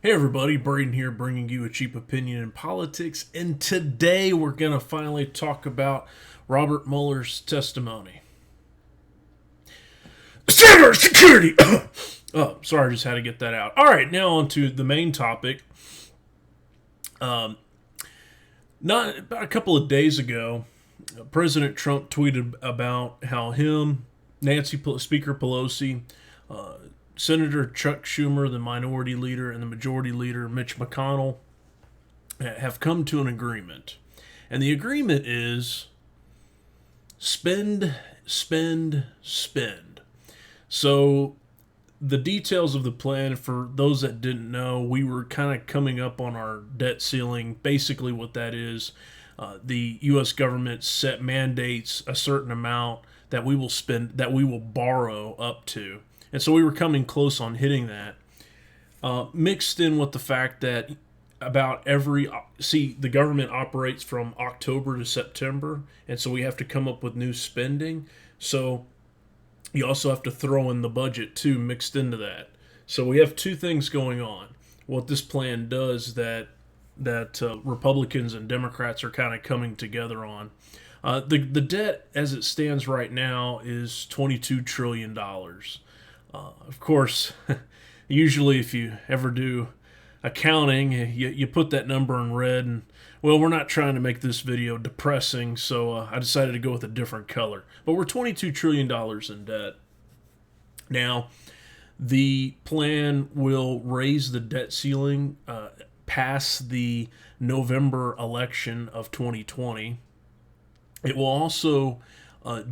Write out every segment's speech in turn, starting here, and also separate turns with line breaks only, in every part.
Hey everybody, Braden here bringing you a cheap opinion in politics, and today we're going to finally talk about Robert Mueller's testimony. Cybersecurity! Oh, sorry, I just had to get that out. All right, now on to the main topic. Not about a couple of days ago, President Trump tweeted about how Speaker Pelosi, Senator Chuck Schumer, the minority leader, and the majority leader, Mitch McConnell, have come to an agreement. And the agreement is spend, spend, spend. So the details of the plan, for those that didn't know, we were kind of coming up on our debt ceiling. Basically what that is, the U.S. government mandates a certain amount that we will spend, that we will borrow up to. And so we were coming close on hitting that. Mixed in with the fact that the government operates from October to September, and so we have to come up with new spending. So you also have to throw in the budget too, mixed into that. So we have two things going on. What this plan does that Republicans and Democrats are kind of coming together on. The debt as it stands right now is $22 trillion. Of course, usually if you ever do accounting, you put that number in red. And well, we're not trying to make this video depressing, so I decided to go with a different color. But we're $22 trillion in debt. Now, the plan will raise the debt ceiling past the November election of 2020. It will also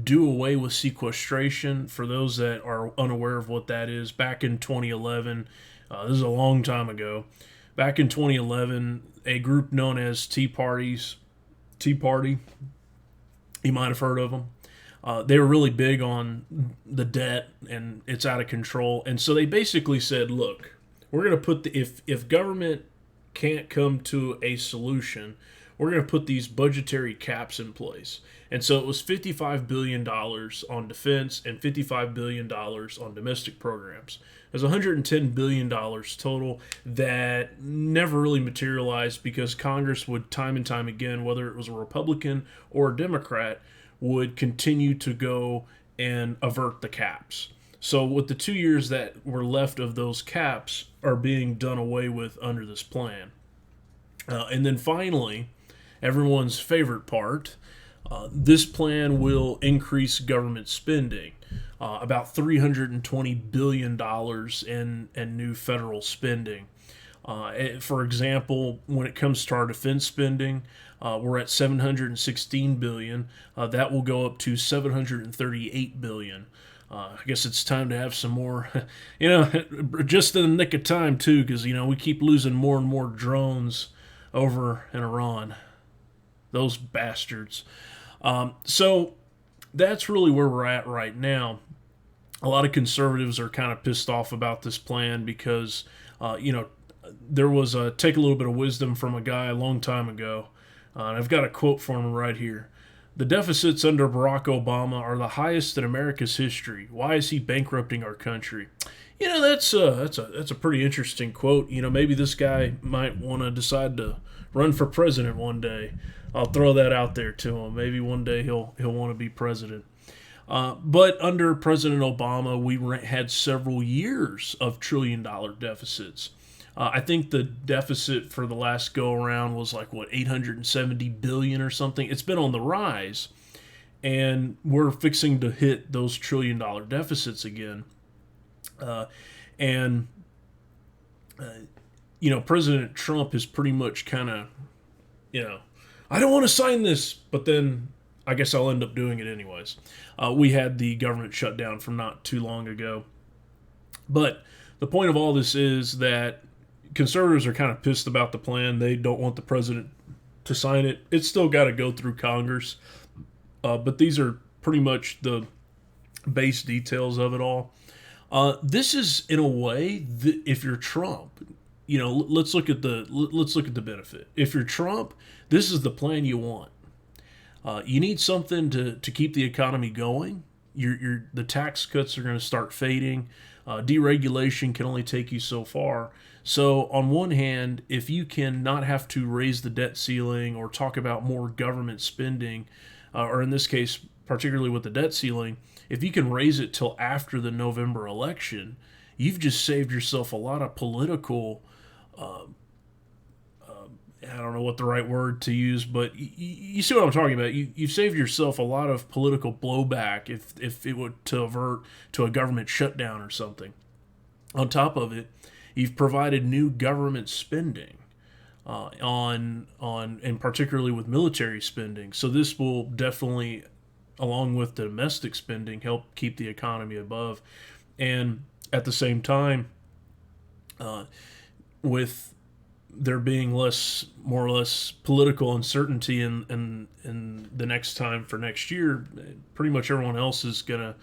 do away with sequestration. For those that are unaware of what that is, back in 2011, this is a long time ago. Back in 2011, a group known as Tea Party, you might have heard of them. They were really big on the debt and it's out of control. And so they basically said, look, we're going to put if government can't come to a solution, we're going to put these budgetary caps in place. And so it was $55 billion on defense and $55 billion on domestic programs. There's $110 billion total that never really materialized because Congress would time and time again, whether it was a Republican or a Democrat, would continue to go and avert the caps. So with the 2 years that were left of those caps are being done away with under this plan. And then finally, everyone's favorite part, this plan will increase government spending, about $320 billion in new federal spending. For example, when it comes to our defense spending, we're at $716 billion. That will go up to $738 billion. I guess it's time to have some more, just in the nick of time too, because we keep losing more and more drones over in Iran. Those bastards. So that's really where we're at right now. A lot of conservatives are kind of pissed off about this plan because, there was take a little bit of wisdom from a guy a long time ago. And I've got a quote from him right here. The deficits under Barack Obama are the highest in America's history. Why is he bankrupting our country? That's a pretty interesting quote. Maybe this guy might want to decide to run for president one day. I'll throw that out there to him. Maybe one day he'll want to be president. But under President Obama, we had several years of trillion-dollar deficits. I think the deficit for the last go-around was like, $870 billion or something. It's been on the rise, and we're fixing to hit those trillion-dollar deficits again. President Trump is pretty much kind of, I don't want to sign this, but then I guess I'll end up doing it anyways. We had the government shut down from not too long ago. But the point of all this is that conservatives are kind of pissed about the plan. They don't want the president to sign it. It's still got to go through Congress. But these are pretty much the base details of it all. This is, in a way, if you're Trump, let's look at the benefit. If you're Trump, this is the plan you want. You need something to keep the economy going. The tax cuts are going to start fading. Deregulation can only take you so far. So, on one hand, if you can not have to raise the debt ceiling or talk about more government spending, or in this case, particularly with the debt ceiling, if you can raise it till after the November election, you've just saved yourself a lot of political. Uh, I don't know what the right word to use, but you see what I'm talking about. You've saved yourself a lot of political blowback if it were to avert to a government shutdown or something. On top of it, you've provided new government spending on and particularly with military spending. So this will definitely, along with the domestic spending, help keep the economy above. And at the same time, with there being more or less political uncertainty in the next time for next year, pretty much everyone else is gonna.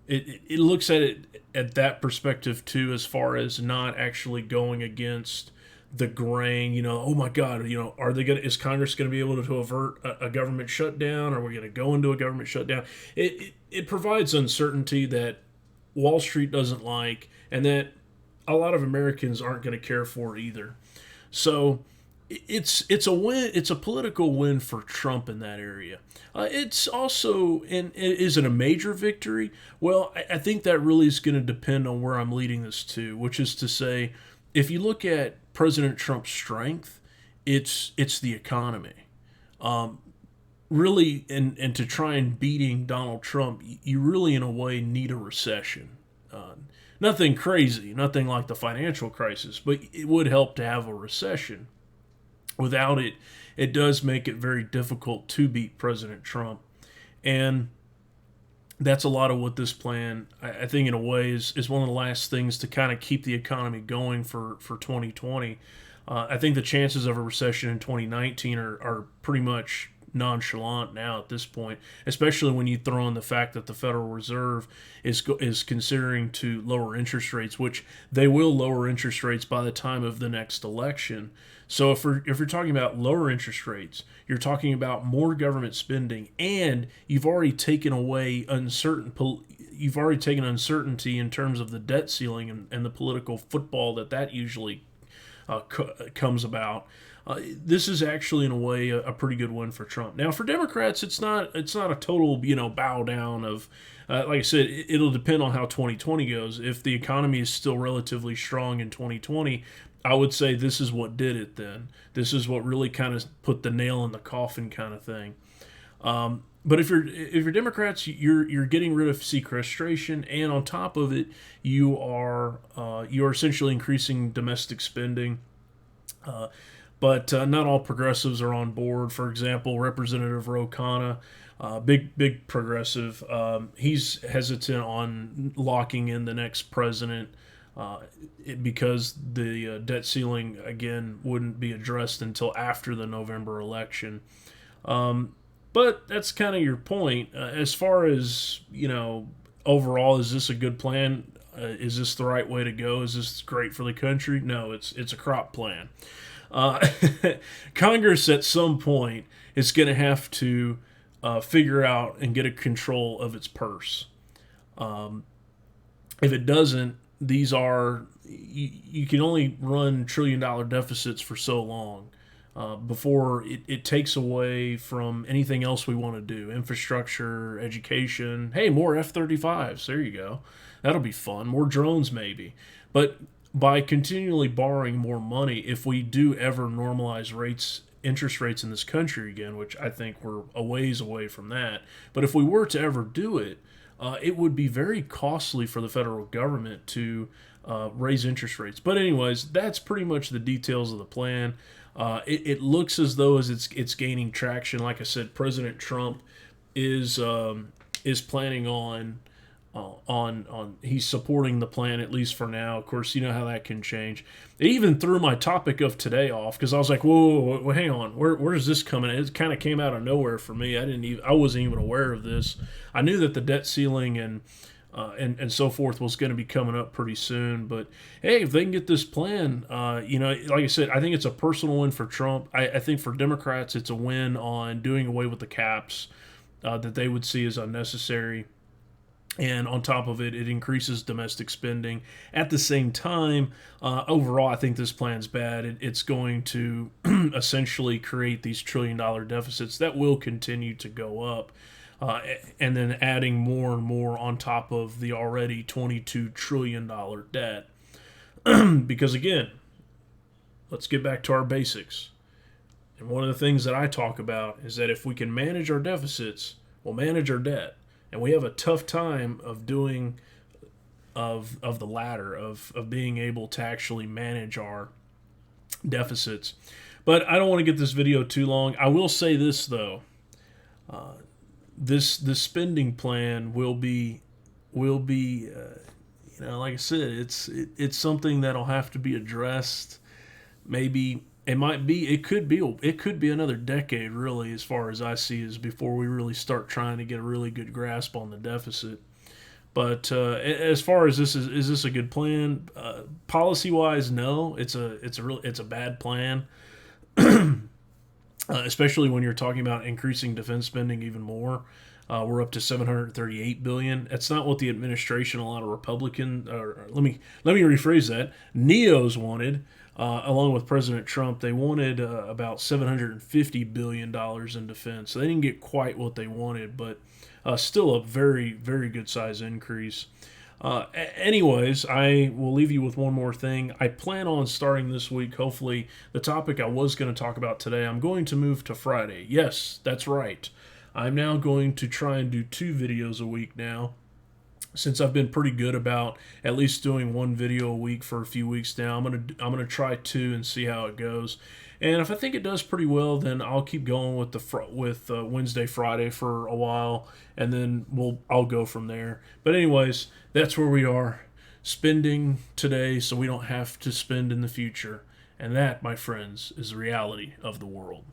It looks at it at that perspective too, as far as not actually going against the grain. Oh my God, are they gonna? Is Congress gonna be able to avert a government shutdown? Are we gonna go into a government shutdown? It provides uncertainty that Wall Street doesn't like, and that a lot of Americans aren't going to care for either. So it's a win. It's a political win for Trump in that area. It's also, and is it a major victory? Well, I think that really is going to depend on where I'm leading this to, which is to say, if you look at President Trump's strength, it's the economy. Really, and to try and beating Donald Trump, you really, in a way, need a recession. Nothing crazy, nothing like the financial crisis, but it would help to have a recession. Without it, it does make it very difficult to beat President Trump. And that's a lot of what this plan, I think, in a way, is one of the last things to kind of keep the economy going for 2020. I think the chances of a recession in 2019 are pretty much nonchalant now at this point, especially when you throw in the fact that the Federal Reserve is considering to lower interest rates, which they will lower interest rates by the time of the next election. So if you're talking about lower interest rates, you're talking about more government spending, and you've already taken away uncertainty in terms of the debt ceiling and the political football that usually comes about. This is actually, in a way, a pretty good win for Trump. Now, for Democrats, it's not a total bow down of. Like I said, it'll depend on how 2020 goes. If the economy is still relatively strong in 2020, I would say this is what did it. Then this is what really kind of put the nail in the coffin, kind of thing. But if you're Democrats, you're getting rid of sequestration, and on top of it, you are essentially increasing domestic spending. But not all progressives are on board. For example, Representative Ro Khanna, big progressive, he's hesitant on locking in the next president because the debt ceiling, again, wouldn't be addressed until after the November election. But that's kind of your point. As far as, overall, is this a good plan? Is this the right way to go? Is this great for the country? No, it's a crop plan. Congress at some point is going to have to figure out and get a control of its purse. If it doesn't, you can only run $1 trillion deficits for so long before it takes away from anything else we want to do. Infrastructure, education. Hey, more F-35s. There you go. That'll be fun. More drones maybe. But by continually borrowing more money, if we do ever normalize interest rates in this country again, which I think we're a ways away from that, but if we were to ever do it, it would be very costly for the federal government to raise interest rates. But anyways, that's pretty much the details of the plan. It looks as though it's gaining traction. Like I said, President Trump is planning on he's supporting the plan, at least for now. Of course, you know how that can change. It even threw my topic of today off because I was like, whoa, hang on, where is this coming? It kind of came out of nowhere for me. I wasn't even aware of this. I knew that the debt ceiling and so forth was going to be coming up pretty soon. But hey, if they can get this plan, like I said, I think it's a personal win for Trump. I think for Democrats, it's a win on doing away with the caps that they would see as unnecessary. And on top of it, it increases domestic spending. At the same time, overall, I think this plan's bad. It's going to essentially create these $1 trillion deficits that will continue to go up. And then adding more and more on top of the already $22 trillion debt. Because again, let's get back to our basics. And one of the things that I talk about is that if we can manage our deficits, we'll manage our debt. And we have a tough time of doing of the latter, of being able to actually manage our deficits. But I don't want to get this video too long. I will say this though. This spending plan will be like I said, it's something that'll have to be addressed. Maybe it could be another decade, really, as far as I see, is before we really start trying to get a really good grasp on the deficit. But as far as is this a good plan? Policy wise, no. It's a bad plan. Especially when you're talking about increasing defense spending even more. We're up to $738 billion. That's not what the administration, a lot of Republican, or let me rephrase that. Neos wanted, along with President Trump, they wanted about $750 billion in defense. So they didn't get quite what they wanted, but still a very, very good size increase. Anyways, I will leave you with one more thing. I plan on starting this week, hopefully, the topic I was going to talk about today. I'm going to move to Friday. Yes, that's right. I'm now going to try and do 2 videos a week now, since I've been pretty good about at least doing 1 video a week for a few weeks now. I'm gonna try 2 and see how it goes. And if I think it does pretty well, then I'll keep going with Wednesday, Friday for a while, and then I'll go from there. But anyways, that's where we are, spending today so we don't have to spend in the future. And that, my friends, is the reality of the world.